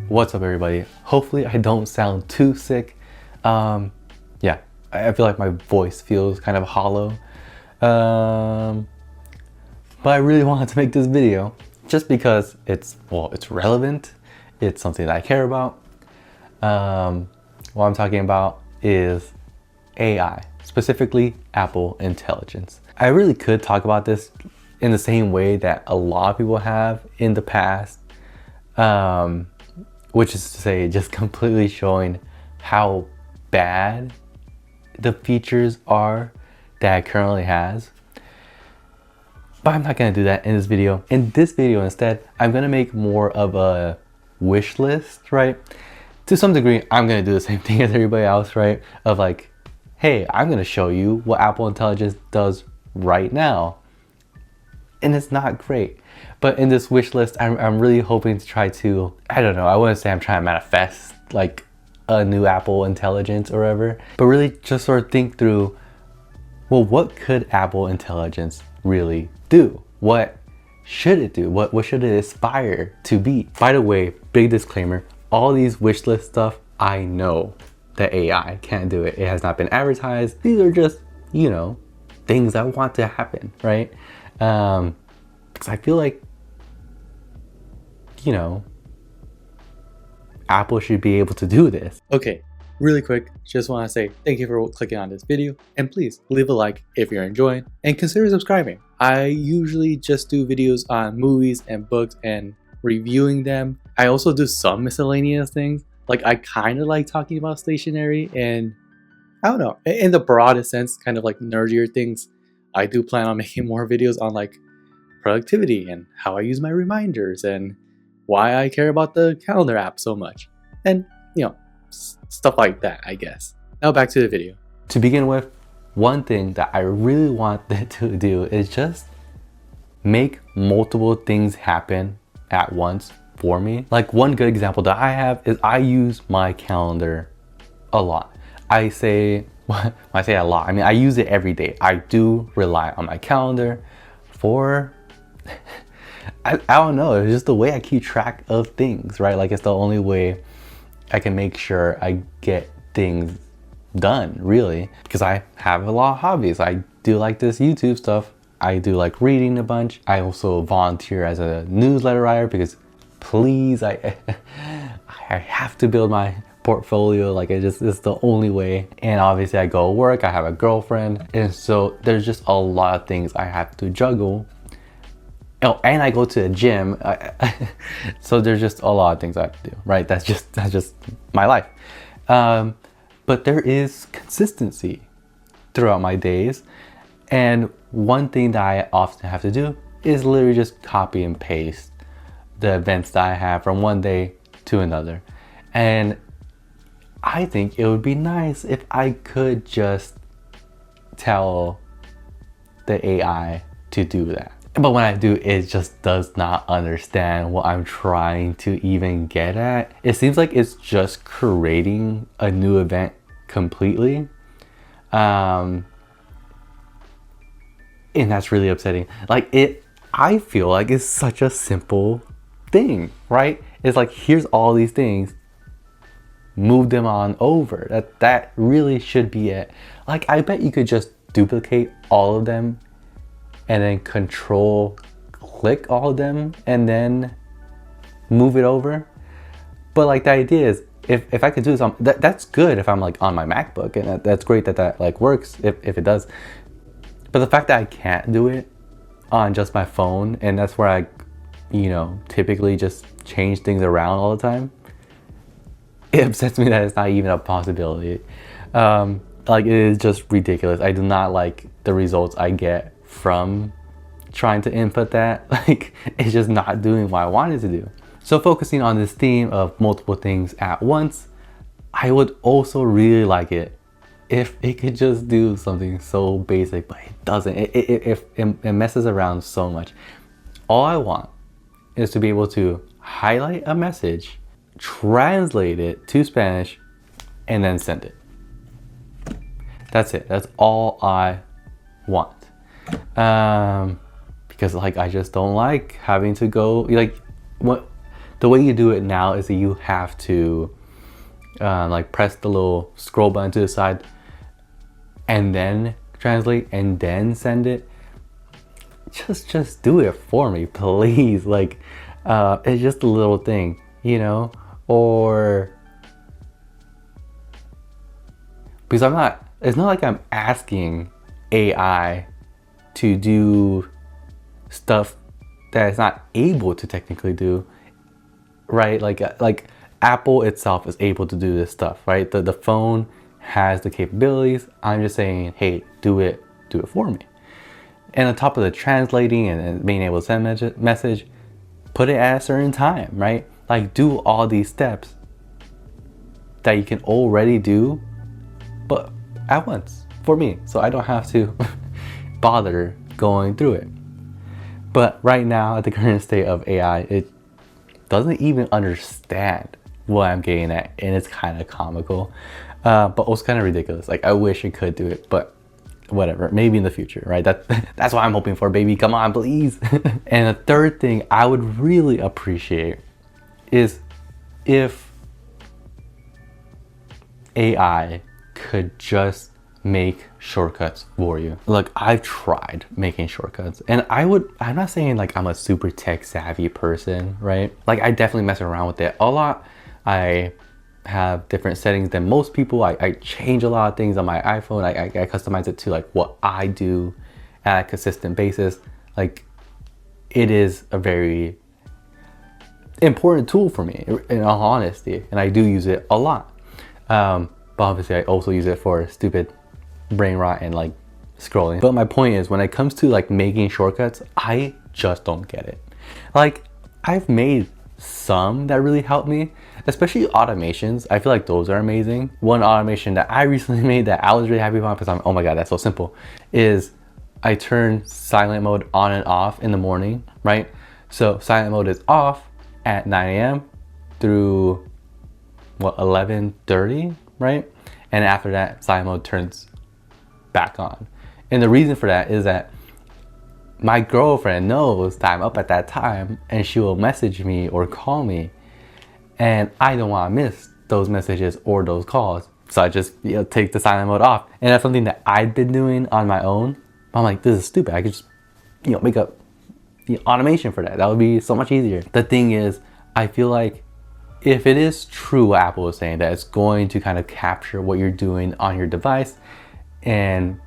What's up, everybody? Hopefully I don't sound too sick. Yeah, I feel like my voice feels kind of hollow. But I really wanted to make this video just because it's relevant. It's something that I care about. What I'm talking about is AI, specifically Apple Intelligence. I really could talk about this in the same way that a lot of people have in the past. Which is to say, just completely showing how bad the features are that it currently has. But I'm not gonna do that in this video. In this video instead, I'm gonna make more of a wish list, right? To some degree, I'm gonna do the same thing as everybody else, right? Of like, hey, I'm gonna show you what Apple Intelligence does right now. And it's not great. But in this wish list, I'm really hoping to try to, I don't know, I wouldn't say I'm trying to manifest like a new Apple Intelligence or whatever, but really just sort of think through, well, what could Apple Intelligence really do? What should it do? What should it aspire to be? By the way, big disclaimer, all these wish list stuff, I know that AI can't do it. It has not been advertised. These are just, you know, things I want to happen, right? Because I feel like, you know, Apple should be able to do this. Okay, really quick, just want to say thank you for clicking on this video, and please leave a like if you're enjoying, and consider subscribing. I usually just do videos on movies and books and reviewing them. I also do some miscellaneous things. Like, I kind of like talking about stationery and, I don't know, in the broadest sense, kind of like nerdier things. I do plan on making more videos on like productivity and how I use my reminders and why I care about the calendar app so much, and you know, stuff like that, I guess. Now back to the video. To begin with, one thing that I really want it to do is just make multiple things happen at once for me. Like, one good example that I have is I use my calendar a lot. I say, when I say a lot, I mean I use it every day. I do rely on my calendar for I don't know, it's just the way I keep track of things, right? Like, it's the only way I can make sure I get things done, really, because I have a lot of hobbies. I do like this YouTube stuff. I do like reading a bunch. I also volunteer as a newsletter writer because, please, I have to build my portfolio. Like, it's the only way. And obviously I go to work, I have a girlfriend, and so there's just a lot of things I have to juggle. Oh, and I go to the gym. So there's just a lot of things I have to do, right? That's just my life. But there is consistency throughout my days. And one thing that I often have to do is literally just copy and paste the events that I have from one day to another. And I think it would be nice if I could just tell the AI to do that. But when I do, it just does not understand what I'm trying to even get at. It seems like it's just creating a new event completely. And that's really upsetting. Like, I feel like it's such a simple thing, right? It's like, here's all these things, move them on over. That really should be it. Like, I bet you could just duplicate all of them and then control click all of them and then move it over. But like, the idea is, if I could do this, that's good if I'm like on my MacBook, and that's great that like works if it does. But the fact that I can't do it on just my phone, and that's where I, you know, typically just change things around all the time, it upsets me that it's not even a possibility. Like, it is just ridiculous. I do not like the results I get from trying to input that. Like, it's just not doing what I wanted to do. So, focusing on this theme of multiple things at once, I would also really like it if it could just do something so basic, but it doesn't. It messes around so much. All I want is to be able to highlight a message, translate it to Spanish, and then send it. That's it. That's all I want. Because like, I just don't like having to go, like, what The way you do it now is that you have to like press the little scroll button to the side and then translate and then send it. Just do it for me, please. Like it's just a little thing, you know. Or because it's not like I'm asking AI to do stuff that it's not able to technically do, right? Like Apple itself is able to do this stuff, right? The phone has the capabilities. I'm just saying, hey, do it for me. And on top of the translating and being able to send message, put it at a certain time, right? Like do all these steps that you can already do, but at once for me, so I don't have to bother going through it. But right now, at the current state of AI, it doesn't even understand what I'm getting at, and it's kind of comical, but also kind of ridiculous. Like I wish it could do it, but whatever, maybe in the future, right? That's what I'm hoping for, baby. Come on, please. And the third thing I would really appreciate is if AI could just make shortcuts for you. Look, I've tried making shortcuts, and I'm not saying like I'm a super tech savvy person, right? Like I definitely mess around with it a lot. I have different settings than most people. I change a lot of things on my iPhone. I customize it to like what I do at a consistent basis. Like it is a very important tool for me, in all honesty, and I do use it a lot. But obviously I also use it for stupid brain rot and like scrolling. But my point is, when it comes to like making shortcuts, I just don't get it. Like I've made some that really help me, especially automations. I feel like those are amazing. One automation that I recently made that I was really happy about, because oh my god, that's so simple, is I turn silent mode on and off in the morning, right? So silent mode is off at 9 a.m. through what, 11:30, right? And after that, silent mode turns back on. And the reason for that is that my girlfriend knows that I'm up at that time, and she will message me or call me, and I don't want to miss those messages or those calls. So I just take the silent mode off. And that's something that I've been doing on my own. I'm like, this is stupid. I could just make a automation for that. That would be so much easier. The thing is, I feel like if it is true what Apple is saying, that it's going to kind of capture what you're doing on your device and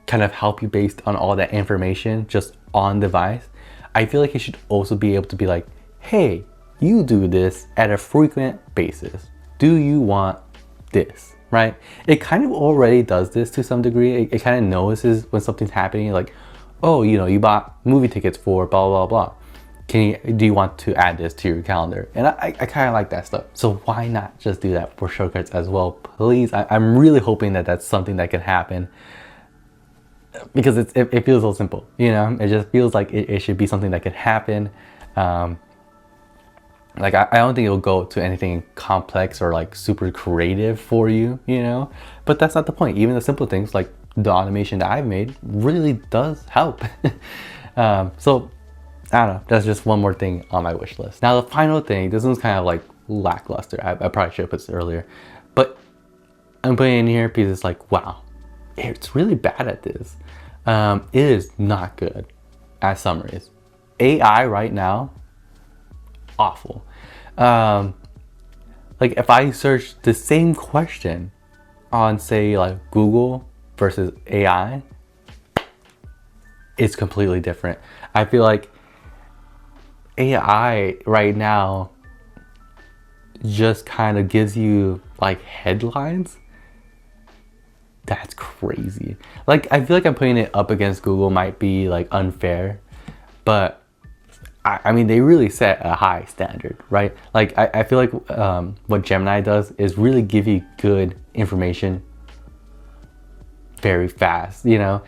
kind of help you based on all that information just on device, I feel like it should also be able to be like, hey, you do this at a frequent basis. Do you want this, right? It kind of already does this to some degree. It kind of notices when something's happening, like, oh, you bought movie tickets for blah, blah, blah. Do you want to add this to your calendar? And I kind of like that stuff. So why not just do that for shortcuts as well, please? I'm really hoping that that's something that can happen, because it feels so simple, It just feels like it should be something that could happen. Like I don't think it'll go to anything complex or like super creative for you, But that's not the point. Even the simple things like the automation that I've made really does help. So I don't know, that's just one more thing on my wish list. Now the final thing, this one's kind of like lackluster. I probably should have put this earlier, but I'm putting it in here because it's like, wow, it's really bad at this. It is not good at summaries. AI right now, awful. Like if I search the same question on say like Google versus AI, it's completely different. I feel like AI right now just kind of gives you like headlines. That's crazy. Like I feel like I'm putting it up against Google might be like unfair, but I mean they really set a high standard, right? Like I feel like what Gemini does is really give you good information very fast, and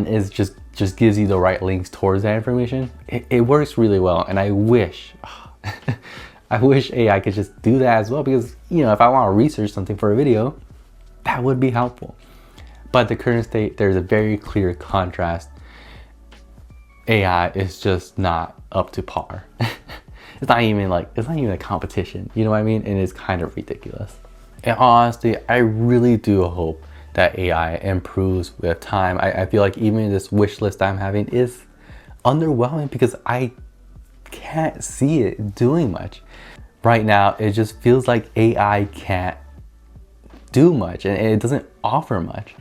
it's just gives you the right links towards that information. It works really well, and I wish I wish AI could just do that as well, because if I want to research something for a video, that would be helpful. But the current state, there's a very clear contrast. AI is just not up to par. it's not even a competition, you know what I mean? And it's kind of ridiculous. And honestly, I really do hope that AI improves with time. I feel like even this wish list I'm having is underwhelming because I can't see it doing much. Right now, it just feels like AI can't do much and it doesn't offer much.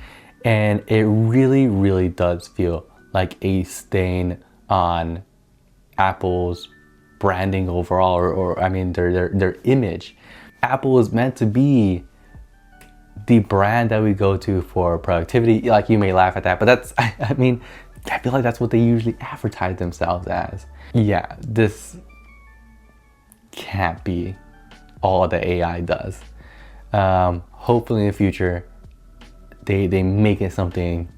And it really, really does feel like a stain on Apple's branding overall, or I mean their image. Apple is meant to be the brand that we go to for productivity. Like, you may laugh at that, but that's, I mean, I feel like that's what they usually advertise themselves as. Yeah, this can't be all that AI does. Hopefully in the future, they make it something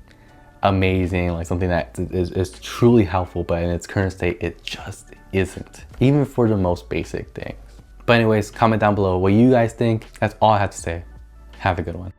amazing, like something that is truly helpful, but in its current state, it just isn't, even for the most basic things. But anyways, comment down below what you guys think. That's all I have to say. Have a good one.